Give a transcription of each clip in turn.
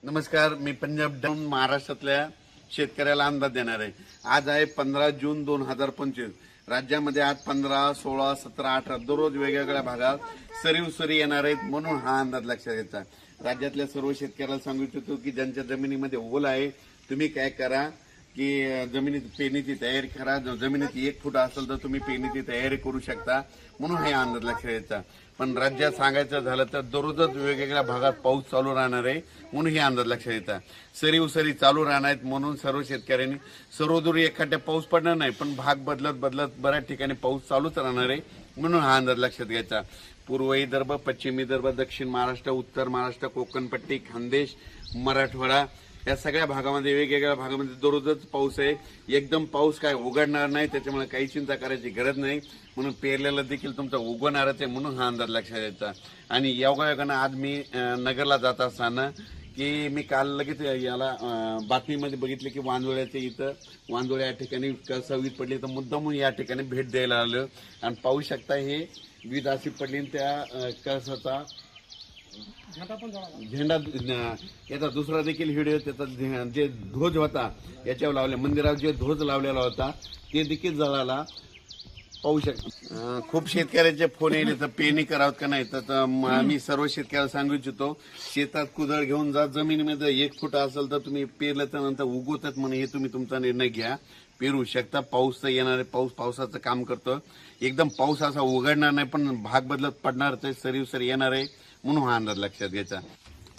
नमस्कार, मी पंजाब डाऊन महाराष्ट्रातल्या शेतकऱ्याला अंदाज देणार आहे। आज आहे 15 जून 2025। राज्यामध्ये आज 15, 16, 17, 18 दररोज वेगवेगळ्या भागात सरी येणार आहेत, म्हणून हा अंदाज लक्षात घ्यायचा। राज्यातल्या सर्व शेतकऱ्याला सांगू इच्छितो की ज्यांच्या जमिनीमध्ये ओल आहे, तुम्ही काय करा की जमिनीत पेरणीची तयारी करा। जमिनीत 1 फूट असेल तर तुम्ही पेरणीची तयारी करू शकता, म्हणून हे अंदाज लक्षात घ्यायचा। पण राज्यात सांगायचं झालं तर दररोजच वेगवेगळ्या भागात पाऊस चालू राहणार आहे, म्हणून हे अंदाज लक्षात घ्यायचा। सरी चालू राहणार आहेत, म्हणून सर्व शेतकऱ्यांनी सर्वदूर एखाद्या पाऊस पडणार नाही, पण भाग बदलत बऱ्याच ठिकाणी पाऊस चालूच राहणार आहे, म्हणून हा अंदाज लक्षात घ्यायचा। पूर्व विदर्भ, पश्चिम विदर्भ, दक्षिण महाराष्ट्र, उत्तर महाराष्ट्र, कोकणपट्टी, खानदेश, मराठवाडा या सगळ्या भागामध्ये वेगवेगळ्या भागामध्ये दररोजच पाऊस आहे। एकदम पाऊस काय उघडणार नाही, त्याच्यामुळे काही चिंता करायची गरज नाही, म्हणून पेरलेला देखील तुमचा उगवणारच आहे, म्हणून हा अंदाज लक्षात घ्यायचा। आणि योगायोगानं आज मी नगरला जात असताना की मी काल लगेच याला बातमीमध्ये बघितले की वांजोळ्याच्या इथं वांजोळ्या या ठिकाणी वीज पडली, तर मुद्दामून या ठिकाणी भेट द्यायला आलं आणि पाहू शकता हे वीज अशी पडली त्या कळसाचा झेंडा याचा दुसरा देखील व्हिडिओ, त्याचा जे ध्वज होता याच्यावर लावले मंदिरावर जे ध्वज लावलेला होता ते देखील जळाला, पाहू शकता। खूप शेतकऱ्याचे फोन येईल तर पेरणी करावं का नाही, तर मी सर्व शेतकऱ्याला सांगू इच्छितो शेतात कुदळ घेऊन जा, जमिनीमध्ये 1 फूट असेल तर तुम्ही पेरल्याच्या नंतर उगवतात म्हणून हे तुम्ही तुमचा निर्णय घ्या, पेरू शकता। पाऊस तर येणार आहे, पावसाचं काम करतो। एकदम पाऊस असा उघडणार नाही, पण भाग बदलत पडणार, तर सरी येणार आहे, म्हणून हा अंदाज लक्षात घ्यायचा।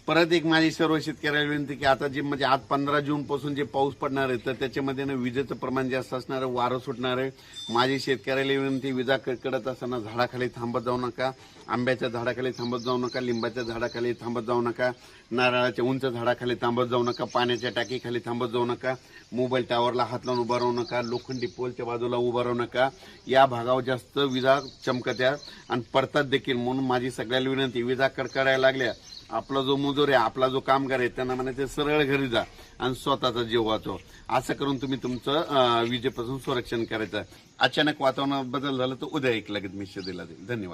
परत एक माझी सर्व शेतकऱ्याला विनंती की आता जे म्हणजे आज 15 जून पासून जे पाऊस पडणार आहे तर त्याच्यामध्ये विजेचं प्रमाण जास्त असणार आहे, वारं सुटणार आहे। माझी शेतकऱ्याला विनंती, विजा कडकडत असताना झाडाखाली थांबत जाऊ नका, आंब्याच्या झाडाखाली थांबत जाऊ नका, लिंबाच्या झाडाखाली थांबत जाऊ नका, नारळाच्या उंच झाडाखाली थांबत जाऊ नका, पाण्याच्या टाकीखाली थांबत जाऊ नका, मोबाईल टावरला हात लावून उभा राहू नका, लोखंडी पोलच्या बाजूला उभा राहू नका। या भागावर जास्त विजा चमकत्या आणि पडतात देखील, म्हणून माझी सगळ्याला विनंती, विजा कडकडायला लागल्या, आपला जो मजूर आहे, आपला जो कामगार आहे, त्यांना म्हणायचं सरळ घरी जा आणि स्वतःचा जीव वाचव, असं करून तुम्ही तुमचं विजेपासून संरक्षण करायचं। अचानक वातावरणात बदल झाला तर उद्या एक लगेच मेसेज दिला जाईल। धन्यवाद।